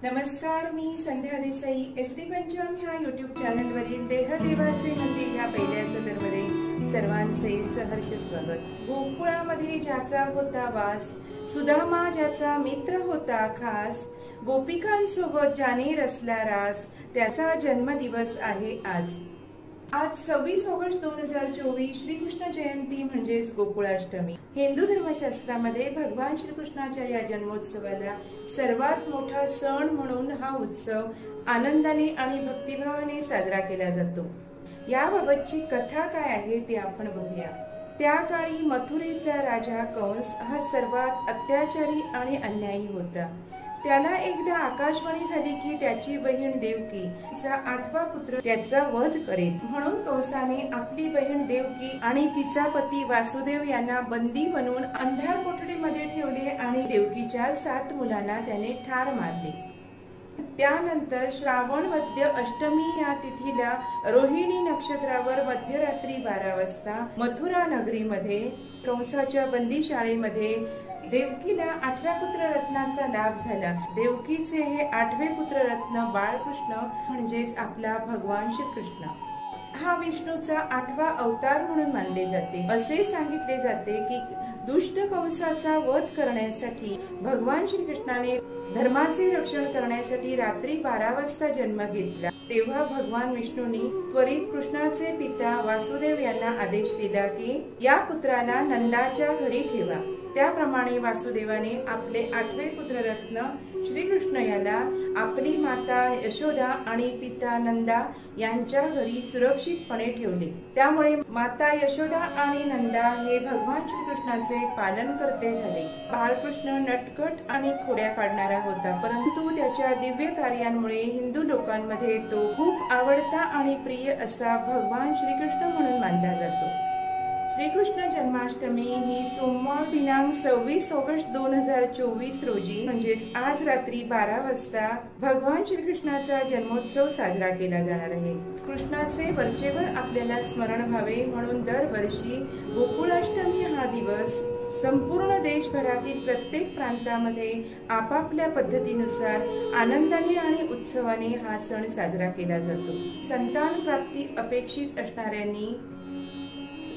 नमस्कार, मी संध्या देसाई. SD पंचांग ह्या YouTube चॅनलवरील देहदेवाचे मंदिर या पहिल्या सदरमध्ये सर्वांचे सहर्ष स्वागत. गोकुळामध्ये ज्याचा होता वास, सुदामा ज्याचा मित्र होता खास, गोपिकांसोबत ज्याने रचला रास, त्याचा जन्मदिवस आहे आज. आज 26 ऑगस्ट 2024 श्रीकृष्ण जयंती म्हणजेच गोकुळाष्टमी. हिंदू धर्मशास्त्रामध्ये भगवान श्रीकृष्णाच्या या जन्मोत्सवाला सर्वात मोठा सण म्हणून हा उत्सव आनंदाने आणि भक्तिभावाने साजरा केला जातो. याबाबतची कथा काय आहे ते आपण बघूया. त्या काळी मथुरेचा राजा कंस हा सर्वात अत्याचारी आणि अन्यायी होता. त्याला एकदा आकाशवाणी झाली की त्याची बहीण देवकी तिचा 8वा पुत्र त्याचा वध करेल. म्हणून कंसाने आपली बहीण देवकी आणि तिचा पती वासुदेव यांना बंदी बनवून अंधार कोठडीमध्ये ठेवले आणि देवकीच्या 7 मुलांना त्याने ठार मारले. त्यानंतर श्रावण वद्य अष्टमी या तिथीला रोहिणी नक्षत्रावर मध्यरात्री 12 वाजता मथुरा नगरीमध्ये कंसाच्या बंदीशाळेमध्ये देवकीला 8व्या पुत्ररत्नाचा लाभ झाला. देवकीचे हे 8वे पुत्ररत्न बाळकृष्ण म्हणजेच आपला भगवान श्रीकृष्ण. हा विष्णूचा 8वा अवतार म्हणून मानले जाते. असे सांगितले जाते की दुष्ट कंसाचा वध करण्यासाठी भगवान श्रीकृष्णाने धर्माचे रक्षण करण्यासाठी रात्री 12 वाजता जन्म घेतला. तेव्हा भगवान विष्णूंनी त्वरित कृष्णाचे पिता वासुदेव यांना आदेश दिला की या पुत्राला नंदाच्या घरी ठेवा. त्याप्रमाणे वासुदेवाने आपले 8वे पुत्ररत्न श्रीकृष्ण याला आपली माता यशोदा आणि पिता नंदा यांच्या घरी सुरक्षितपणे ठेवले. त्यामुळे माता यशोदा आणि नंदा हे भगवान श्रीकृष्णाचे पालन करते झाले. बाळकृष्ण नटखट आणि खोड्या काढणारा होता, परंतु त्याच्या दिव्य कार्यांमुळे हिंदू लोकांमध्ये तो खूप आवडता आणि प्रिय असा भगवान श्रीकृष्ण म्हणून मानला जातो. श्रीकृष्ण जन्माष्टमी ही सोमवार दिनांक 26 ऑगस्ट 2024 रोजी म्हणजेच आज रात्री 12 वाजता भगवान श्रीकृष्णाचा जन्मोत्सव साजरा केला जाणार आहे. कृष्णाचे वरचेवर आपल्याला स्मरण व्हावे म्हणून दरवर्षी गोकुळाष्टमी हा दिवस संपूर्ण देशभरातील प्रत्येक प्रांतामध्ये आपापल्या पद्धतीनुसार आनंदाने आणि उत्सवाने हा सण साजरा केला जातो. संतान प्राप्ती अपेक्षित असणाऱ्यांनी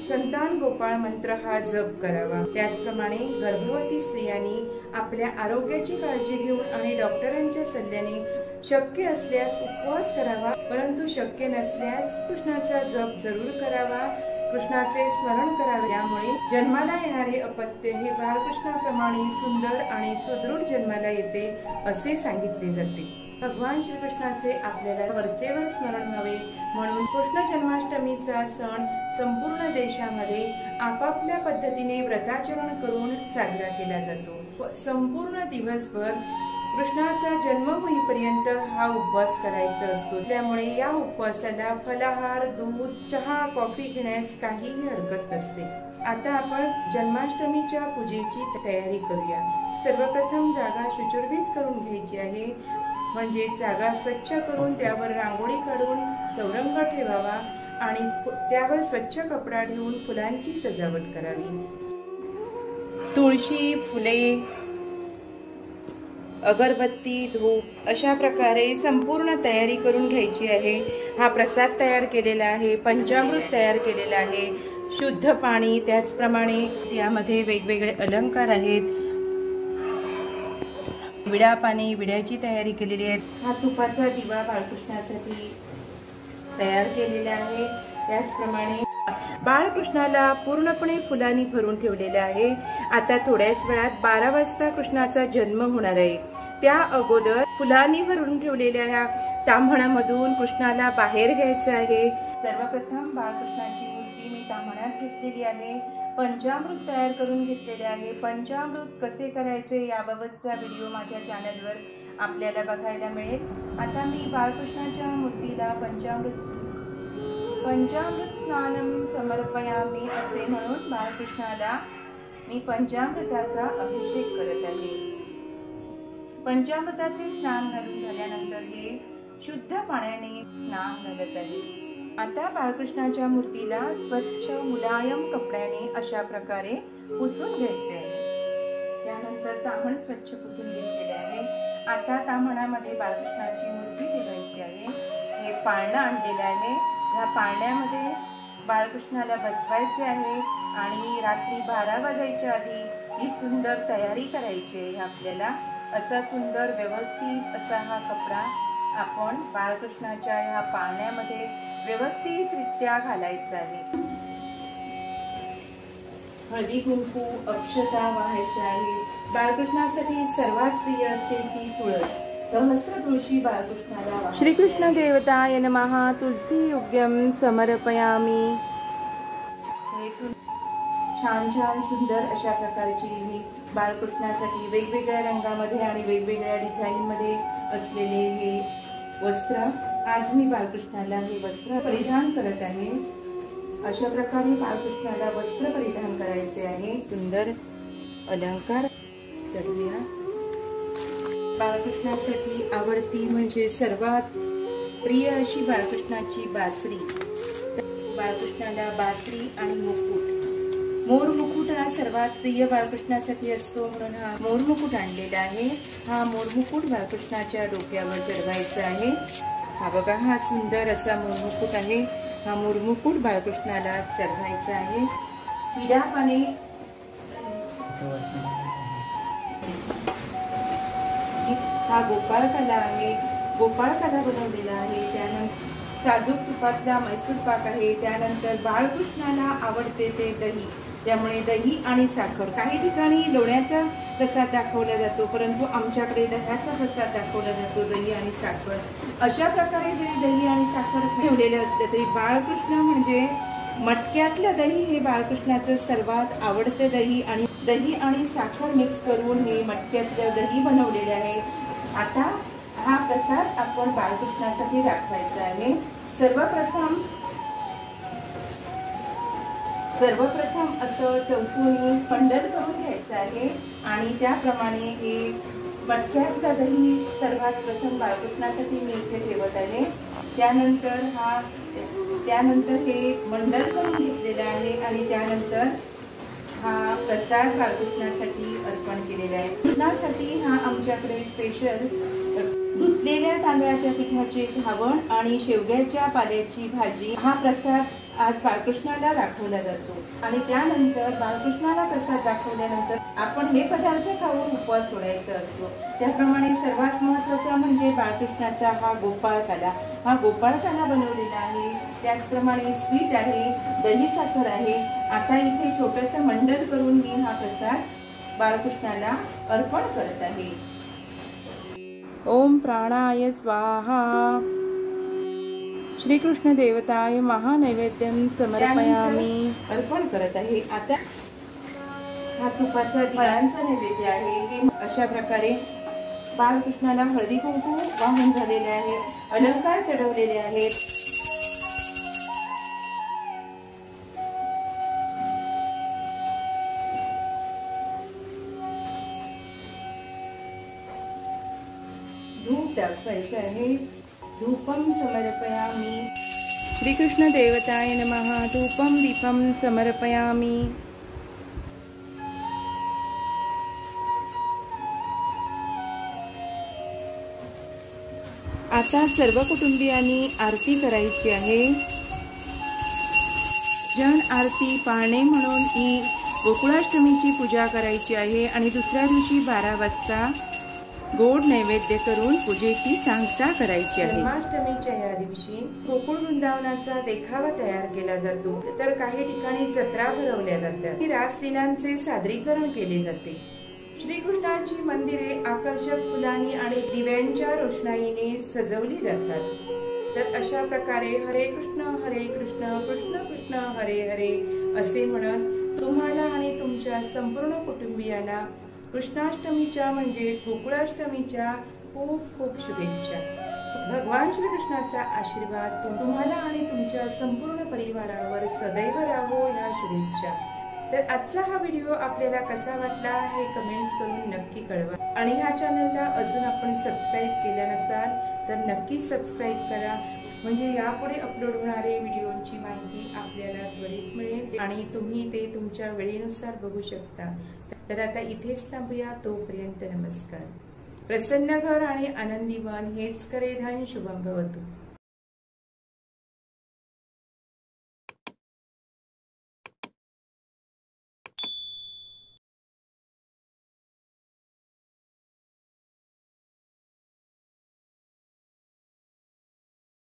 संतान गोपाळ मंत्र हा जप करावा. त्याचप्रमाणे गर्भवती स्त्रियांनी आपल्या आरोग्याची काळजी घेऊन आणि डॉक्टरांच्या सल्ल्याने शक्य असल्यास उपवास करावा, परंतु शक्य नसल्यास कृष्णाचा जप जरूर करावा. कृष्णाचे स्मरण करावे. यामुळे जन्माला येणारे अपत्य हे बाळकृष्णाप्रमाणे सुंदर आणि सुदृढ जन्माला येते असे सांगितले जाते. भगवान श्रीकृष्णाचे आपल्याला वरचेवर स्मरण व्हावे म्हणून कृष्ण जन्माष्टमीचा सण संपूर्ण देशामध्ये आपापल्या पद्धतीने व्रताचरण करून साजरा केला जातो. संपूर्ण दिवसभर कृष्णाचा जन्म होईपर्यंत हा उपवास करायचा असतो. त्यामुळे या उपवासाला फलाहार, दूध, चहा, कॉफी घेण्यास काहीही हरकत नसते. आता आपण जन्माष्टमीच्या पूजेची तयारी करूया. सर्वप्रथम जागा शुचिर्भूत करून घ्यायची आहे. म्हणजे जागा स्वच्छ करून त्यावर रांगोळी काढून चौरंग ठेवावा आणि त्यावर स्वच्छ कपडा ठेवून फुलांची सजावट करावी. तुळशी, फुले, अगरबत्ती, धूप अशा प्रकारे संपूर्ण तयारी करून घ्यायची आहे. हा प्रसाद तयार केलेला आहे, पंचामृत तयार केलेला आहे, शुद्ध पाणी, त्याचप्रमाणे यामध्ये वेगवेगळे अलंकार आहेत. विडा पाणी, विड्याची तयारी केलेली आहे. हा तुपाचा दिवा बाळकृष्णासाठी तयार केलेला आहे. त्याचप्रमाणे बाळकृष्णाला पूर्णपणे फुलांनी भरून ठेवलेले आहे. आता थोड्याच वेळात 12 वाजता कृष्णाचा जन्म होणार आहे. त्या अगोदर फुलांनी भरून ठेवलेल्या ह्या ताम्हणामधून कृष्णाला बाहेर घ्यायचं आहे. सर्वप्रथम बाळकृष्णाची मूर्ती मी ताम्हण्यात घेतलेली आहे. पंचामृत तयार करून घेतलेले आहे. पंचामृत कसे करायचे याबाबतचा व्हिडिओ माझ्या चॅनलवर आपल्याला बघायला मिळेल. आता मी बाळकृष्णाच्या मूर्तीला पंचामृत स्नानम समर्पयामी असे म्हणून बाळकृष्णाला मी पंचामृताचा अभिषेक करत आहे. पंचामृताचे स्नान घालून झाल्यानंतर हे शुद्ध पाण्याने स्नान घालत आहे. आता बाळकृष्णाच्या मूर्तीला स्वच्छ मुलायम कपड्याने अशा प्रकारे पुसून घ्यायचे आहे. त्यानंतर ताम्हण स्वच्छ पुसून घेतलेले आहे. आता ताम्हणामध्ये बाळकृष्णाची मूर्ती ठेवायची आहे। हे पाळणं आणलेलं आहे। ह्या पाळण्यामध्ये बाळकृष्णाला बसवायचे आहे आणि रात्री 12 वाजायच्या आधी ही सुंदर तयारी करायची आहे आपल्याला। असा सुंदर व्यवस्थित असा हा कपडा आपण बाळकृष्णाच्या ह्या पाळण्यामध्ये व्यवस्थितरित्या घालायचा आहे। हळदी कुंकू अक्षता वाहायच्या आहे। बाळकृष्णासाठी सर्वात प्रिय असते ती तुळस। सहस्त्र तुळशी बाळकृष्णाला। श्रीकृष्ण देवताय नमः। तुलसी युग्यम समर्पयामी। छान छान सुंदर अशा प्रकारची ही बाळकृष्णासाठी वेगवेगळ्या रंगामध्ये आणि वेगवेगळ्या डिझाईनमध्ये असलेले हे वस्त्र आज मी बाळकृष्णाला हे वस्त्र परिधान करत आहे। अशा प्रकारे बाळकृष्णाला वस्त्र परिधान करायचे आहे। सुंदर अलंकार चढूया। बाळकृष्णासाठी आवडती म्हणजे सर्वात प्रिय अशी बाळकृष्णाची बासरी। बाळकृष्णाला बासरी आणि मुकुट, मोर मुकुट हा सर्वात प्रिय बाळकृष्णासाठी असतो म्हणून हा मोर मुकुट आणलेला आहे। हा मोर मुकुट बाळकृष्णाच्या डोक्यावर चढवायचा आहे। हा बघा हा सुंदर असा मोर मुकुट आहे। हा मोर मुकुट बाळकृष्णाला चढवायचा आहे। हिरापाने हा गोपाळकाला आहे। गोपाळकाला बनवलेला आहे। त्यानंतर साजूक तुपातला मैसूर पाक आहे। त्यानंतर बाळकृष्णाला आवडते ते दही, त्यामुळे दही आणि साखर। काही ठिकाणी लोण्याचा प्रसाद दाखवला जातो, परंतु आमच्याकडे दह्याचा प्रसाद दाखवला जातो, दही आणि साखर। अशा प्रकारे जरी दही आणि साखर ठेवलेले असते तरी बाळकृष्ण म्हणजे मटक्यातलं दही हे बाळकृष्णाचं सर्वात आवडतं दही आणि साखर मिक्स करून हे मटक्यातलं दही बनवलेले आहे। आता हा प्रसाद आपण बाळकृष्णासाठी दाखवायचा आहे। सर्वप्रथम असं चौकोनी खंडन करून घ्यायचं आहे आणि त्याप्रमाणे हे मटक्यातलं दही सर्वात प्रथम बाळकृष्णासाठी मी इथे ठेवत आहे। त्यानंतर हे मंडल करून घेतलेलं आहे आणि त्यानंतर हा प्रसाद बाळकृष्णासाठी अर्पण केलेला आहे। कृष्णासाठी हा आमच्याकडे स्पेशल धुतलेल्या तांदळाच्या पिठाचे घावण आणि शेवग्याच्या पाल्याची भाजी हा प्रसाद आज बाळकृष्णाला दाखवला जातो। आणि त्यानंतर बाळकृष्णाला प्रसाद दाखवल्यानंतर आपण हे पदार्थ खाऊन उपवास सोडायचा असतो। त्याप्रमाणे सर्वात महत्त्वाचा म्हणजे बाळकृष्णाचा हा गोपाळकाला। हा गोपाळकाला बनवलेला आहे। त्याचप्रमाणे स्वीट आहे, दही साखर आहे। आता इथे छोटंसं मंडल करून मी हा प्रसाद बाळकृष्णाला अर्पण करत आहे। ओम प्राणाय स्वाहा। श्रीकृष्ण देवताय महानैवेद्यम समर्पयामी। अर्पण करत आहे। आता हा तुपाचा फळांचा नैवेद्य आहे। हे अशा प्रकारे बाळकृष्णाला हळदी कुंकू वाहून झालेले आहे, अलंकार चढवलेले आहेत। धूप दाखवायचं आहे। धूपम समर्पयामी। श्रीकृष्ण देवताय नमः। धूपम दीपम समर्पयामी। आता सर्व कुटुंबियांनी आरती करायची आहे। जन आरती पाळणे म्हणून ही गोकुळाष्टमीची पूजा करायची आहे आणि दुसऱ्या दिवशी 12 वाजता गोड नैवेद्य करून पूजेची सांगता करायची आहे। जन्माष्टमीच्या या दिवशी गोकुळ वृंदावनाचा देखावा तयार केला जातो, तर काही ठिकाणी जत्रा भरवल्या जातात। रासलीलांचे सादरीकरण केले जाते। श्रीकृष्णांची मंदिरे आकर्षक फुलांनी आणि दिव्यांच्या रोषणाईने सजवली जातात। तर अशा प्रकारे हरे कृष्ण कृष्ण कृष्ण हरे हरे असे म्हणत तुम्हाला आणि तुमच्या संपूर्ण कुटुंबियांना कृष्णाष्टमीच्या म्हणजेच गोकुळाष्टमीच्या खूप खूप शुभेच्छा। भगवान श्रीकृष्णाचा आशीर्वाद तुम्हाला आणि तुमच्या संपूर्ण परिवारावर सदैव राहो ह्या शुभेच्छा। तर आजचा हा व्हिडिओ आपल्याला कसा वाटला हे कमेंट्स करून नक्की कळवा आणि ह्या चॅनलला अजून आपण सबस्क्राईब केलं नसाल तर नक्की सबस्क्राईब करा, म्हणजे यापुढे अपलोड होणारे व्हिडिओची माहिती आपल्याला त्वरित मिळेल आणि तुम्ही ते तुमच्या वेळेनुसार बघू शकता। तर आता इथेच थांबूया, तोपर्यंत नमस्कार। प्रसन्न घर आणि आनंदी मन हेच करे धन शुभम भवतु.